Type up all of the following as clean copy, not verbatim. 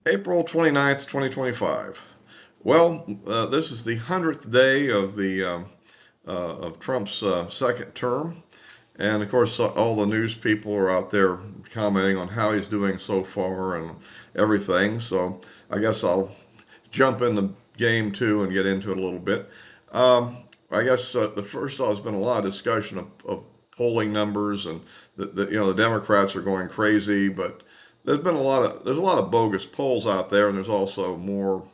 April 29th, 2025. Well, this is the 100th day of the of Trump's second term. And of course, all the news people are out there commenting on how he's doing so far and everything. So I guess I'll jump in the game too and get into it a little bit. Um, I guess the first off, there's been a lot of discussion of polling numbers and the Democrats are going crazy, but there's a lot of bogus polls out there, and there's also more.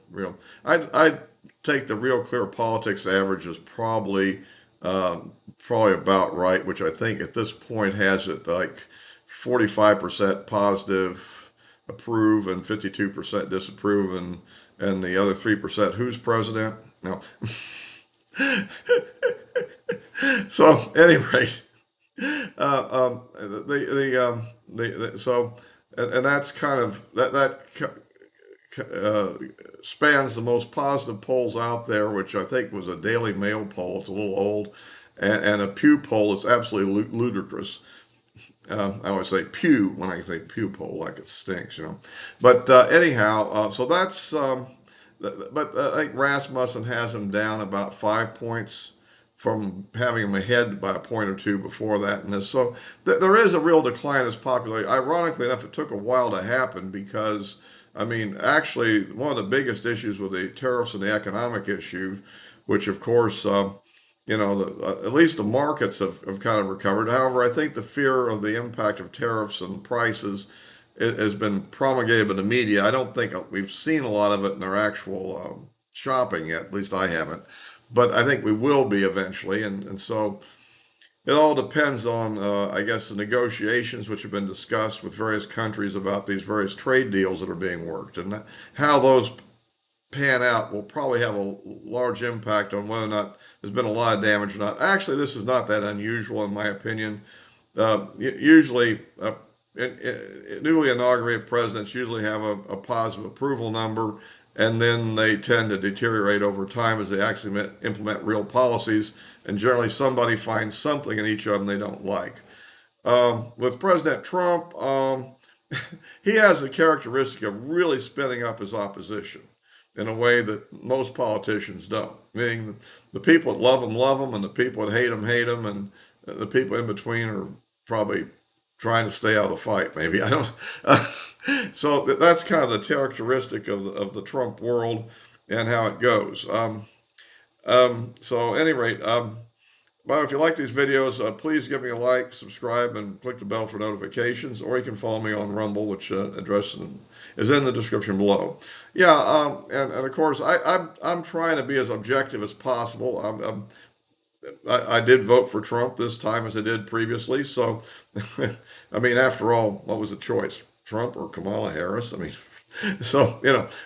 I take the Real Clear Politics average as probably about right, which I think at this point has it like 45% positive approve and 52% disapprove, and the other 3% who's president. No. So, anyway, so and that's kind of uh, spans the most positive polls out there, which I think was a Daily Mail poll. It's a little old, and a Pew poll is absolutely ludicrous. I always say Pew when I say Pew poll, like it stinks. But anyhow, so that's. But I think Rasmussen has him down about 5 points from having him ahead by a point or two before that. And so there is a real decline in his popularity. Ironically enough, it took a while to happen because, I mean, actually, one of the biggest issues with the tariffs and the economic issue, which of course, at least the markets have kind of recovered. However, I think the fear of the impact of tariffs and prices has been promulgated by the media. I don't think we've seen a lot of it in their actual shopping yet. At least I haven't. But I think we will be eventually. And so it all depends on, I guess, the negotiations which have been discussed with various countries about these various trade deals that are being worked. And how those pan out will probably have a large impact on whether or not there's been a lot of damage or not. Actually, this is not that unusual, in my opinion. Usually, newly inaugurated presidents usually have a positive approval number, and then they tend to deteriorate over time as they actually implement real policies. And generally, somebody finds something in each of them they don't like. With President Trump, he has the characteristic of really spinning up his opposition in a way that most politicians don't. Meaning the people that love him, and the people that hate him, and the people in between are probably trying to stay out of the fight. Maybe I don't. So that's kind of the characteristic of the Trump world and how it goes. So, at any rate, well, if you like these videos, please give me a like, subscribe, and click the bell for notifications. Or you can follow me on Rumble, which address is in the description below. Yeah, and of course, I'm trying to be as objective as possible. I did vote for Trump this time as I did previously. So, I mean, after all, what was the choice? Trump or Kamala Harris? I mean, so,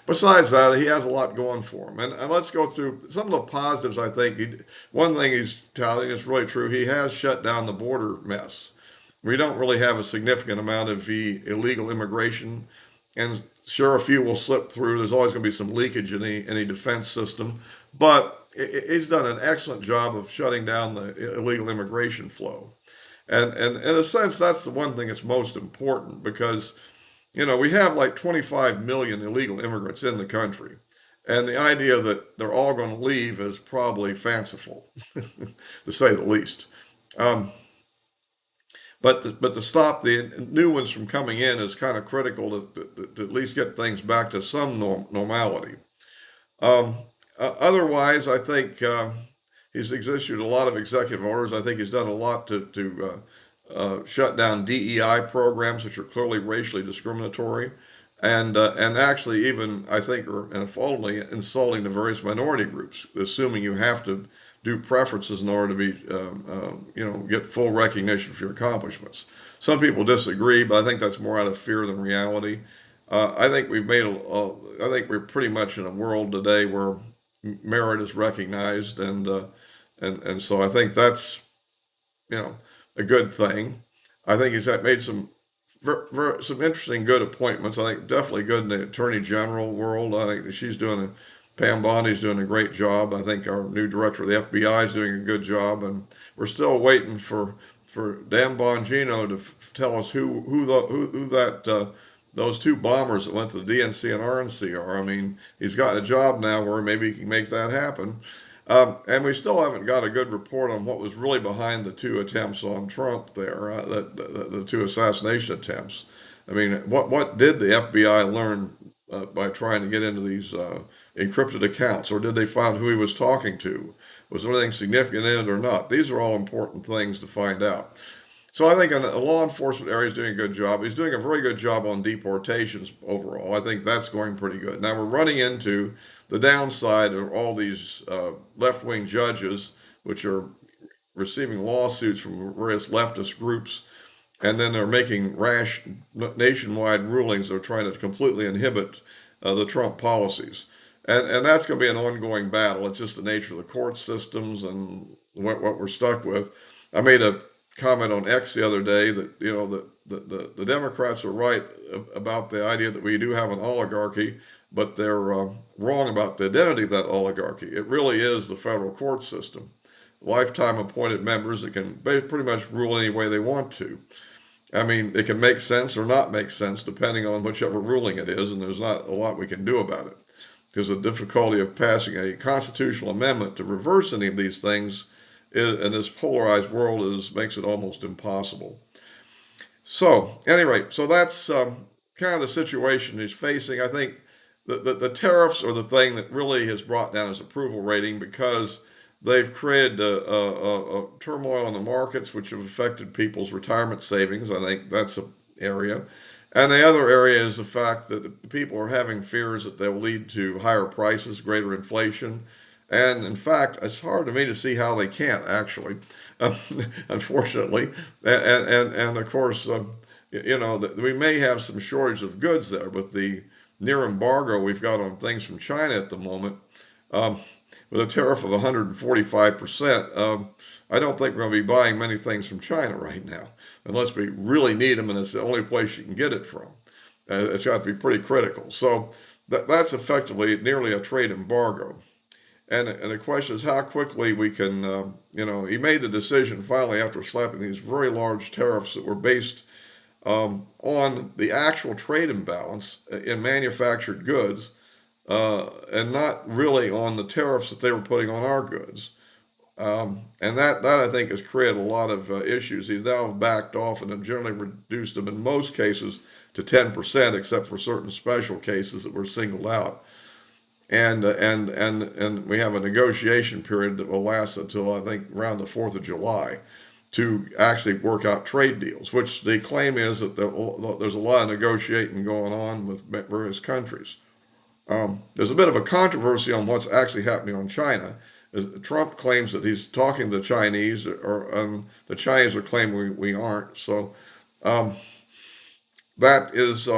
besides that, he has a lot going for him. And let's go through some of the positives, I think. One thing he's touting is really true. He has shut down the border mess. We don't really have a significant amount of illegal immigration. And sure, a few will slip through. There's always going to be some leakage in the defense system. But he's done an excellent job of shutting down the illegal immigration flow. And in a sense, that's the one thing that's most important because we have like 25 million illegal immigrants in the country. And the idea that they're all going to leave is probably fanciful, to say the least. Um, but to stop the new ones from coming in is kind of critical to at least get things back to some normality. Um, Otherwise, I think he's issued a lot of executive orders. I think he's done a lot to shut down DEI programs, which are clearly racially discriminatory, and actually even I think are ultimately insulting to various minority groups, assuming you have to do preferences in order to be get full recognition for your accomplishments. Some people disagree, but I think that's more out of fear than reality. I think I think we're pretty much in a world today where merit is recognized, and so I think that's you know a good thing. I think he's made some interesting good appointments. I think definitely good in the attorney general world. I think that Pam Bondi's doing a great job. I think our new director of the FBI is doing a good job, and we're still waiting for Dan Bongino to tell us who those two bombers that went to the DNC and RNCR. I mean, he's got a job now where maybe he can make that happen. And we still haven't got a good report on what was really behind the two attempts on Trump there, the two assassination attempts. I mean, what did the FBI learn by trying to get into these encrypted accounts, or did they find who he was talking to? Was there anything significant in it or not? These are all important things to find out. So I think in the law enforcement area is doing a good job. He's doing a very good job on deportations overall. I think that's going pretty good. Now we're running into the downside of all these left-wing judges, which are receiving lawsuits from various leftist groups, and then they're making rash nationwide rulings that are trying to completely inhibit the Trump policies. And that's going to be an ongoing battle. It's just the nature of the court systems and what we're stuck with. I made a comment on X the other day that, you know, the Democrats are right about the idea that we do have an oligarchy, but they're wrong about the identity of that oligarchy. It really is the federal court system. Lifetime appointed members that can pretty much rule any way they want to. I mean, it can make sense or not make sense depending on whichever ruling it is, and there's not a lot we can do about it. Because the difficulty of passing a constitutional amendment to reverse any of these things in this polarized world makes it almost impossible. So, at any rate, so that's kind of the situation he's facing. I think the tariffs are the thing that really has brought down his approval rating because they've created a turmoil in the markets, which have affected people's retirement savings. I think that's an area. And the other area is the fact that people are having fears that they'll lead to higher prices, greater inflation. And in fact, it's hard to me to see how they can't actually, unfortunately. And of course, you know, we may have some shortage of goods there with the near embargo we've got on things from China at the moment. With a tariff of 145%, I don't think we're going to be buying many things from China right now, unless we really need them, and it's the only place you can get it from. It's got to be pretty critical. So that's effectively nearly a trade embargo. And the question is how quickly we can, you know, he made the decision finally after slapping these very large tariffs that were based on the actual trade imbalance in manufactured goods and not really on the tariffs that they were putting on our goods. And that I think has created a lot of issues. He's now backed off and have generally reduced them in most cases to 10%, except for certain special cases that were singled out. And we have a negotiation period that will last until I think around the 4th of July to actually work out trade deals, which the claim is that there's a lot of negotiating going on with various countries. There's a bit of a controversy on what's actually happening on China. Trump claims that he's talking to the Chinese, or the Chinese are claiming we aren't. So that is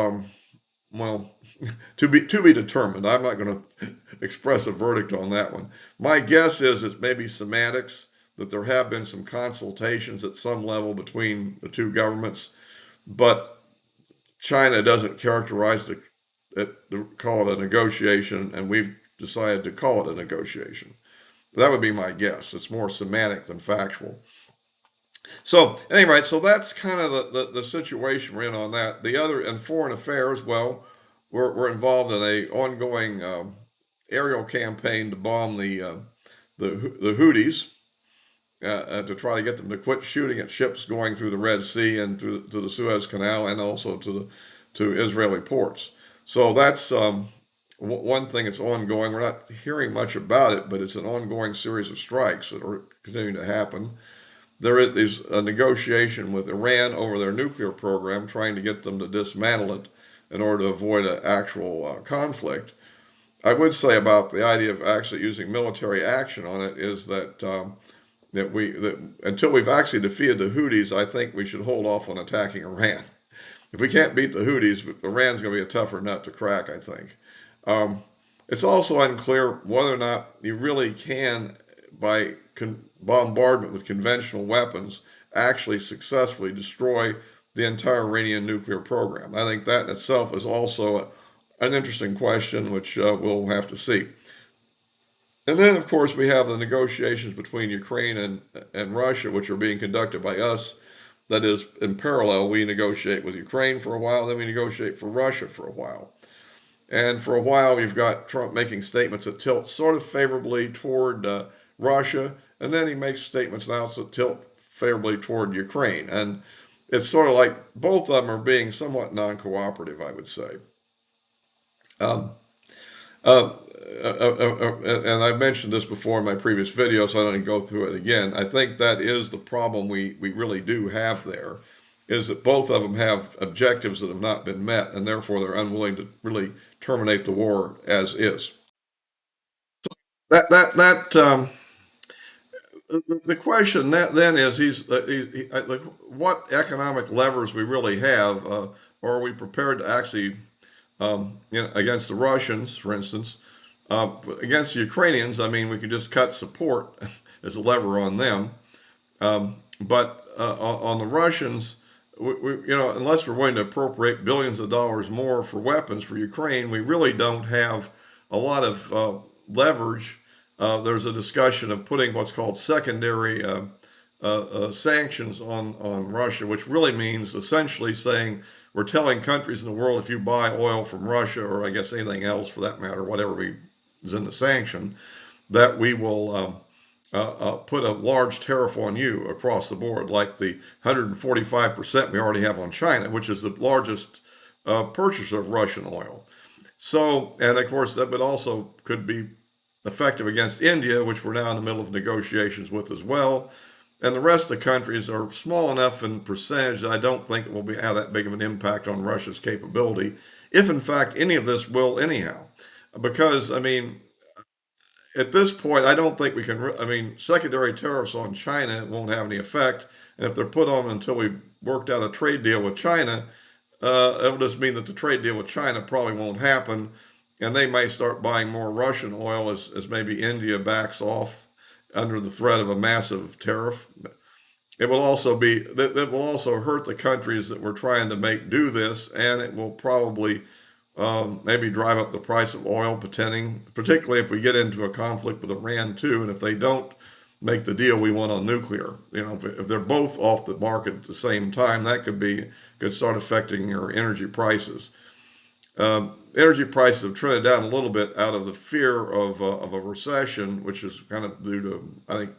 well, to be determined. I'm not going to express a verdict on that one. My guess is it's maybe semantics, that there have been some consultations at some level between the two governments, but China doesn't characterize call it a negotiation, and we've decided to call it a negotiation. That would be my guess. It's more semantic than factual. So anyway, so that's kind of the situation we're in on that. The other, in foreign affairs, well, we're involved in a ongoing aerial campaign to bomb the Houthis to try to get them to quit shooting at ships going through the Red Sea and to the Suez Canal and also to Israeli ports. So that's one thing that's ongoing. We're not hearing much about it, but it's an ongoing series of strikes that are continuing to happen. There is a negotiation with Iran over their nuclear program, trying to get them to dismantle it in order to avoid an actual conflict. I would say about the idea of actually using military action on it is that until we've actually defeated the Houthis, I think we should hold off on attacking Iran. If we can't beat the Houthis, Iran's going to be a tougher nut to crack, I think. It's also unclear whether or not you really can, by bombardment with conventional weapons, actually successfully destroy the entire Iranian nuclear program. I think that in itself is also an interesting question, which we'll have to see. And then, of course, we have the negotiations between Ukraine and Russia, which are being conducted by us That is, in parallel, we negotiate with Ukraine for a while, then we negotiate for Russia for a while. And for a while, we've got Trump making statements that tilt sort of favorably toward Russia, and then he makes statements now that tilt favorably toward Ukraine. And it's sort of like both of them are being somewhat non-cooperative, I would say. Um, uh, and I've mentioned this before in my previous video, so I don't need to go through it again. I think that is the problem we really do have there, is that both of them have objectives that have not been met, and therefore they're unwilling to really terminate the war as is. That the question that then is like, what economic levers we really have, or are we prepared to actually against the Russians, for instance, against the Ukrainians? I mean, we could just cut support as a lever on them. But on the Russians, unless we're going to appropriate billions of dollars more for weapons for Ukraine, we really don't have a lot of leverage. There's a discussion of putting what's called secondary sanctions on Russia, which really means essentially saying we're telling countries in the world, if you buy oil from Russia, or I guess anything else for that matter, whatever is in the sanction, that we will put a large tariff on you across the board, like the 145% we already have on China, which is the largest purchaser of Russian oil. So, and of course, that would also could be effective against India, which we're now in the middle of negotiations with as well. And the rest of the countries are small enough in percentage that I don't think it will have that big of an impact on Russia's capability, if in fact any of this will anyhow. Because, I mean, at this point, I don't think we can. I mean, secondary tariffs on China won't have any effect, and if they're put on until we've worked out a trade deal with China, it'll just mean that the trade deal with China probably won't happen, and they may start buying more Russian oil as maybe India backs off under the threat of a massive tariff. It will also be that will also hurt the countries that we're trying to make do this, and it will probably maybe drive up the price of oil, particularly if we get into a conflict with Iran too, and if they don't make the deal we want on nuclear. If they're both off the market at the same time, that could start affecting our energy prices. Energy prices have trended down a little bit out of the fear of a recession, which is kind of due to, I think,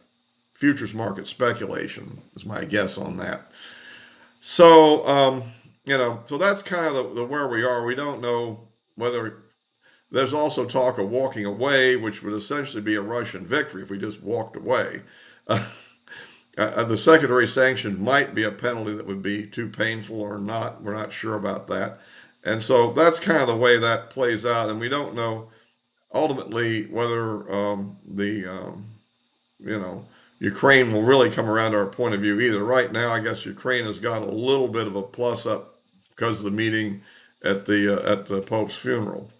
futures market speculation, is my guess on that. So, so that's kind of the where we are. We don't know whether there's also talk of walking away, which would essentially be a Russian victory if we just walked away. The secondary sanction might be a penalty that would be too painful or not. We're not sure about that. And so that's kind of the way that plays out. And we don't know ultimately whether you know, Ukraine will really come around to our point of view either. Right now, I guess Ukraine has got a little bit of a plus up because of the meeting at the Pope's funeral.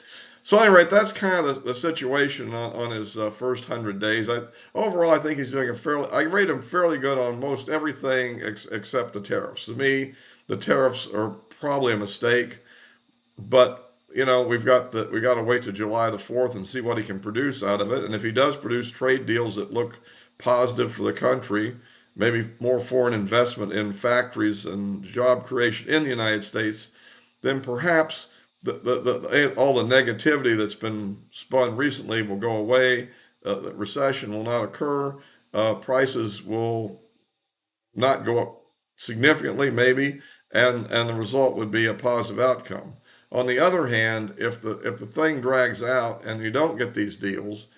So, at any rate, that's kind of the situation on his first 100 days. Overall, I think he's doing I rate him fairly good on most everything except the tariffs. To me, the tariffs are probably a mistake, but we got to wait to July the 4th and see what he can produce out of it. And if he does produce trade deals that look positive for the country, maybe more foreign investment in factories and job creation in the United States, then perhaps all the negativity that's been spun recently will go away. The recession will not occur. Prices will not go up significantly, maybe, and the result would be a positive outcome. On the other hand, if the thing drags out and you don't get these deals,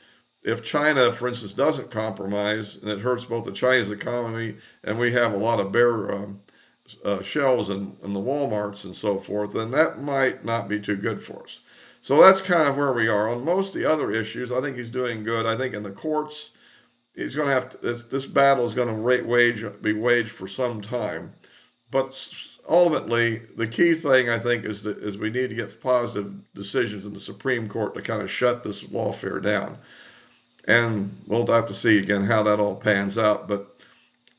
if China, for instance, doesn't compromise and it hurts both the Chinese economy and we have a lot of bare shelves in the Walmarts and so forth, then that might not be too good for us. So that's kind of where we are. On most of the other issues, I think he's doing good. I think in the courts, he's going to have to, this battle is going to be waged for some time. But ultimately, the key thing I think is we need to get positive decisions in the Supreme Court to kind of shut this lawfare down. And we'll have to see again how that all pans out. But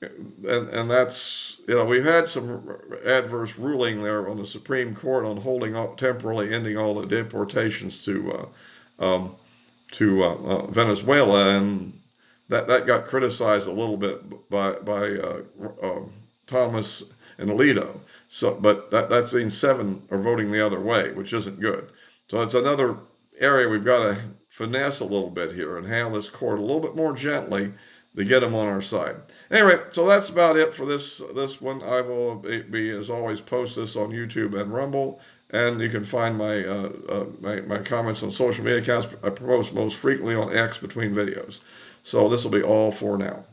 and that's we've had some adverse ruling there on the Supreme Court on holding up temporarily ending all the deportations to Venezuela, and that got criticized a little bit by Thomas, and Alito. So, but that means 7 are voting the other way, which isn't good. So it's another area we've got to finesse a little bit here and handle this court a little bit more gently to get them on our side. Anyway, so that's about it for this one. I will be as always post this on YouTube and Rumble, and you can find my comments on social media accounts. I post most frequently on X between videos. So this will be all for now.